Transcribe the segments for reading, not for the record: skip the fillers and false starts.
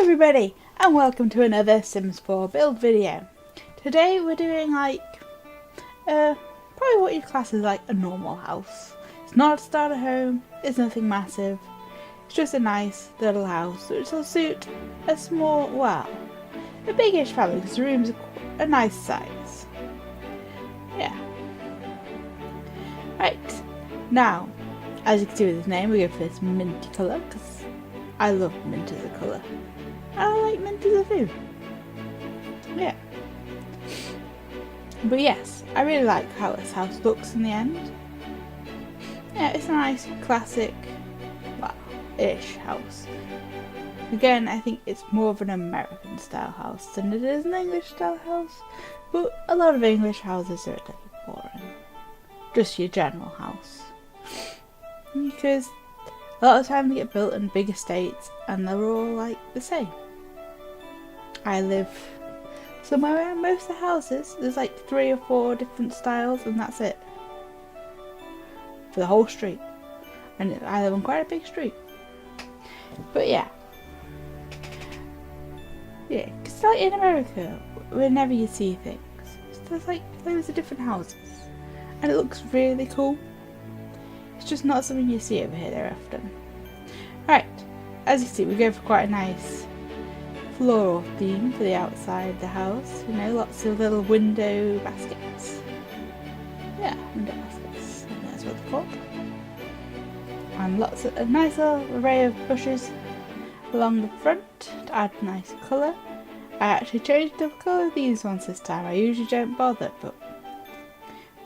everybody, and welcome to another Sims 4 build video. Today we're doing probably what you class as like a normal house. It's not a starter home, it's nothing massive, it's just a nice little house which will suit a small, well, a big-ish family because the rooms are a nice size. Yeah. Right, now, as you can see with his name, we go for this minty colour because I love mint as a colour. I like mint as a food. Yeah. But yes, I really like how this house looks in the end. Yeah, it's a nice classic, well-ish house. Again, I think it's more of an American style house than it is an English style house. But a lot of English houses are a little boring. Just your general house. Because a lot of the time they get built in big estates and they're all like the same. I live somewhere where most of the houses, there's like 3 or 4 different styles and that's it. For the whole street. And I live on quite a big street. But yeah. Yeah, because like in America, whenever you see things, there's like loads of different houses. And it looks really cool. It's just not something you see over here very often. Right, as you see, we go for quite a nice floral theme for the outside of the house. You know, lots of little window baskets. Yeah, window baskets. I think that's what they're called. And lots of a nice little array of bushes along the front to add nice colour. I actually changed the colour of these ones this time. I usually don't bother, but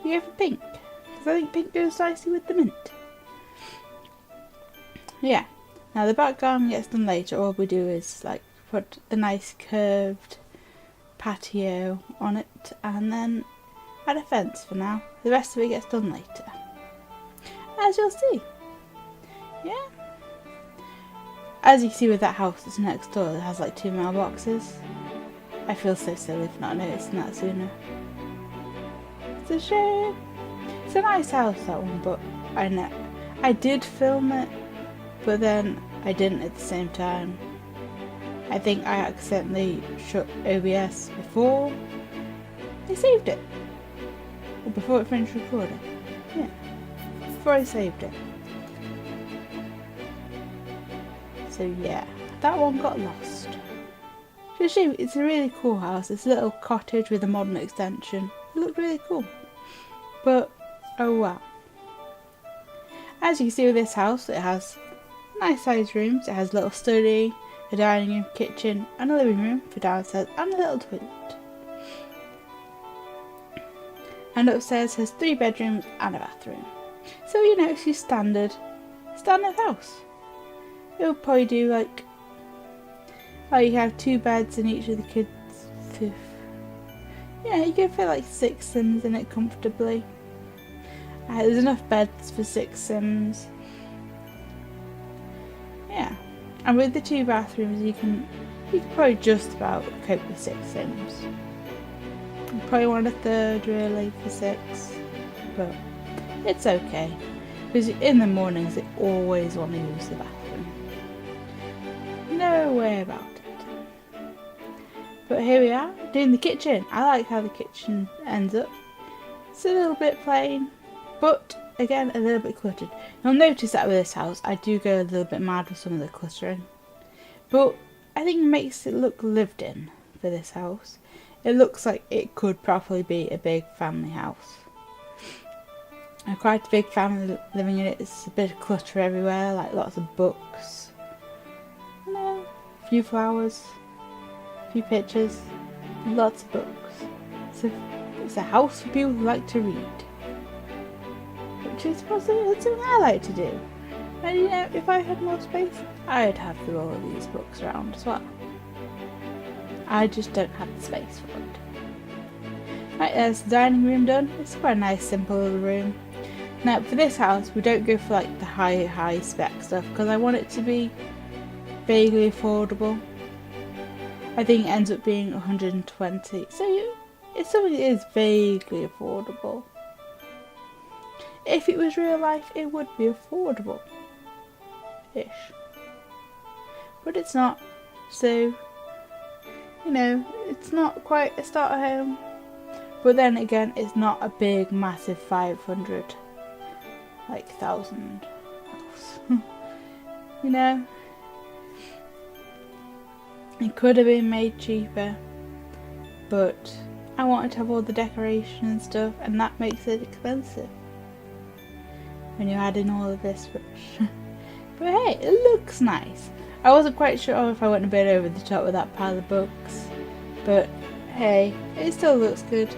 we go for pink because I think pink goes nicely with the mint. Yeah. Now the background gets done later. All we do is like put a nice curved patio on it and then add a fence for now. The rest of it gets done later. As you'll see. Yeah. As you see with that house that's next door that has like 2 mailboxes. I feel so silly for not noticing that sooner. It's a shame. It's a nice house, that one, but I know I did film it, but then I didn't at the same time. I think I accidentally shut OBS before I saved it. Or before it finished recording. Yeah. Before I saved it. So yeah, that one got lost. It's a shame, it's a really cool house. It's a little cottage with a modern extension. It looked really cool. But, oh well. As you can see with this house, it has nice sized rooms. It has a little study, a dining room, kitchen, and a living room for downstairs, and a little toilet. And upstairs has 3 bedrooms and a bathroom. So you know, it's your standard house. It would probably do like you have 2 beds in each of the kids. Yeah, you can fit like 6 Sims in it comfortably. There's enough beds for 6 Sims. Yeah, and with the 2 bathrooms, you can probably just about cope with 6 Sims. You probably want a 3rd really for 6, but it's okay because in the mornings they always want to use the bathroom. No way about it. But here we are doing the kitchen. I like how the kitchen ends up. It's a little bit plain, but again a little bit cluttered. You'll notice that with this house I do go a little bit mad with some of the cluttering, but I think it makes it look lived in for this house. It looks like it could probably be a big family house. Quite a big family living in it. It's a bit of clutter everywhere, like lots of books, a few flowers, a few pictures, lots of books. So it's a house for people who like to read. Which is something I like to do. And you know, if I had more space, I'd have all of these books around as well. I just don't have the space for it. Right, there's the dining room done. It's quite a nice simple little room. Now for this house we don't go for like the high spec stuff because I want it to be vaguely affordable. I think it ends up being 120. So it's something that is vaguely affordable. If it was real life, it would be affordable-ish. But it's not. so it's not quite a starter home, but then again it's not a big massive 500 thousand house. It could have been made cheaper, but I wanted to have all the decoration and stuff, and that makes it expensive when you add in all of this rubbish. But hey, it looks nice. I wasn't quite sure if I went a bit over the top with that pile of books, but hey, it still looks good.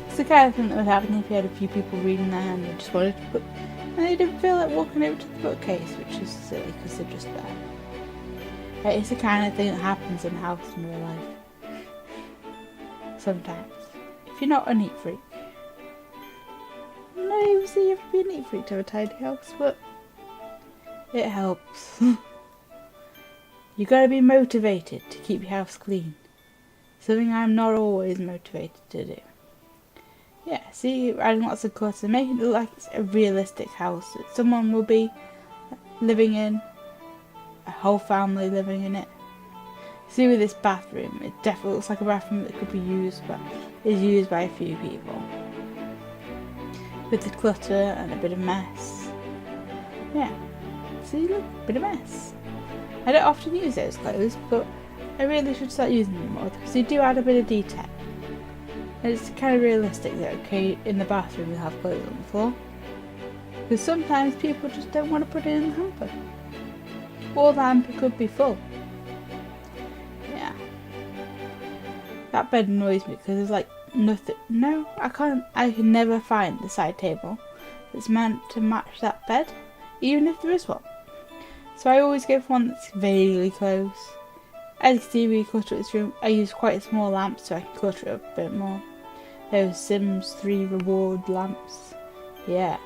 It's the kind of thing that would happen if you had a few people reading there and they just wanted to put, and they didn't feel like walking over to the bookcase, which is silly because they're just there. It's the kind of thing that happens in a house in real life. Sometimes. If you're not a neat freak. No, you see, you have to be a neat freak to have a tidy house, but it helps. You gotta be motivated to keep your house clean. Something I'm not always motivated to do. Yeah, see, adding lots of clutter, making it look like it's a realistic house that someone will be living in, a whole family living in it. See, with this bathroom, it definitely looks like a bathroom that could be used, but is used by a few people. With the clutter and a bit of mess. Yeah, see, look, a bit of mess. I don't often use those clothes, but I really should start using them more because they do add a bit of detail. And it's kind of realistic that, okay, in the bathroom you'll have clothes on the floor. Because sometimes people just don't want to put it in the hamper. Or the hamper could be full. Yeah. That bed annoys me because there's like nothing. No, I can never find the side table that's meant to match that bed, even if there is one. So I always go for one that's vaguely close. As you can see, we clutter this room. I use quite a small lamp so I can clutter it up a bit more. Those Sims 3 reward lamps. Yeah,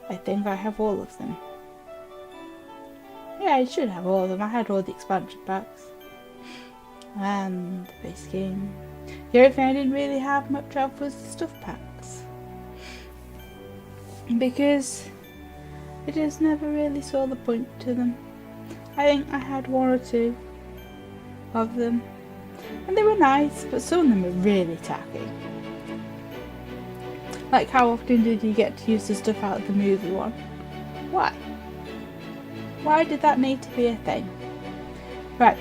I think I have all of them. Yeah, I should have all of them. I had all the expansion packs. And the base game. The only thing I didn't really have much of was the stuff packs. Because I just never really saw the point to them. I think I had one or two of them. And they were nice, but some of them were really tacky. Like, how often did you get to use the stuff out of the movie one? Why? Why did that need to be a thing? Right,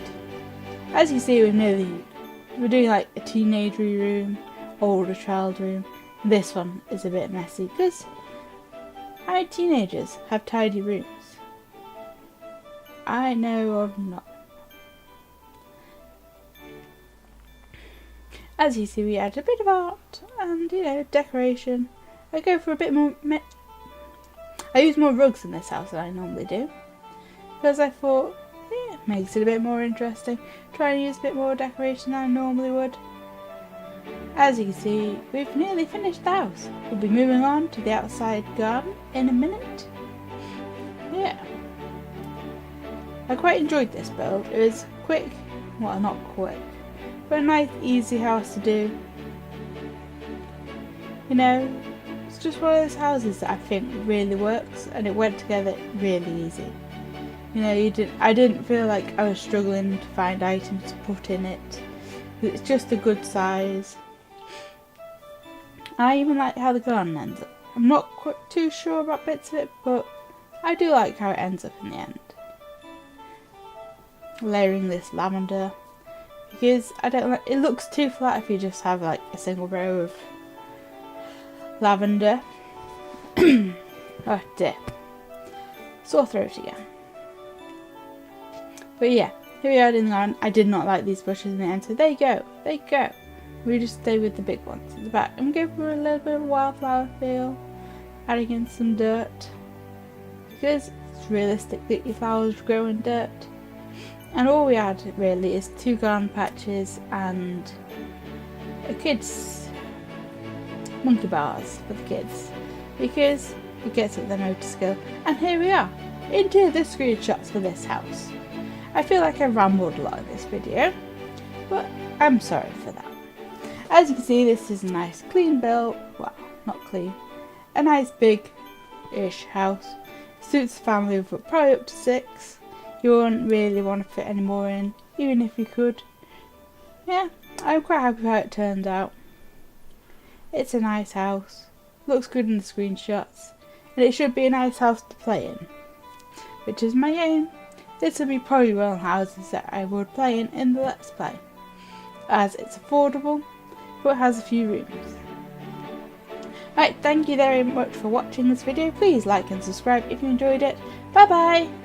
as you see, we're doing like a teenage room, older child room. This one is a bit messy because how many teenagers have tidy rooms? I know of not. As you see, we add a bit of art and, decoration. I go for a bit more. I use more rugs in this house than I normally do because I thought it makes it a bit more interesting. Try and use a bit more decoration than I normally would. As you can see, we've nearly finished the house. We'll be moving on to the outside garden in a minute. Yeah. I quite enjoyed this build. It was quick, well, not quick, but a nice, easy house to do. It's just one of those houses that I think really works, and it went together really easy. I didn't feel like I was struggling to find items to put in it. It's just a good size. I even like how the garden ends up. I'm not quite too sure about bits of it, but I do like how it ends up in the end. Layering this lavender because I don't like it. Looks too flat if you just have like a single row of lavender. Oh dear, sore throat again. But yeah, here we are in the garden. I did not like these bushes in the end, so there you go. There you go. We just stay with the big ones in the back. I'm going for a little bit of a wildflower feel, adding in some dirt because it's realistic that your flowers grow in dirt. And all we add really is 2 garden patches and a kids monkey bars for the kids because it gets up their motor skill. And here we are into the screenshots for this house. I feel like I rambled a lot in this video, but I'm sorry for that. As you can see, this is a nice clean build. Well, not clean. A nice big-ish house. Suits a family of probably up to 6. You wouldn't really want to fit any more in. even if you could. Yeah, I'm quite happy with how it turned out. It's a nice house, looks good in the screenshots, and it should be a nice house to play in, which is my aim. This will be probably one of the houses that I would play in the Let's Play, as it's affordable, but it has a few rooms. Right, thank you very much for watching this video. Please like and subscribe if you enjoyed it. Bye bye!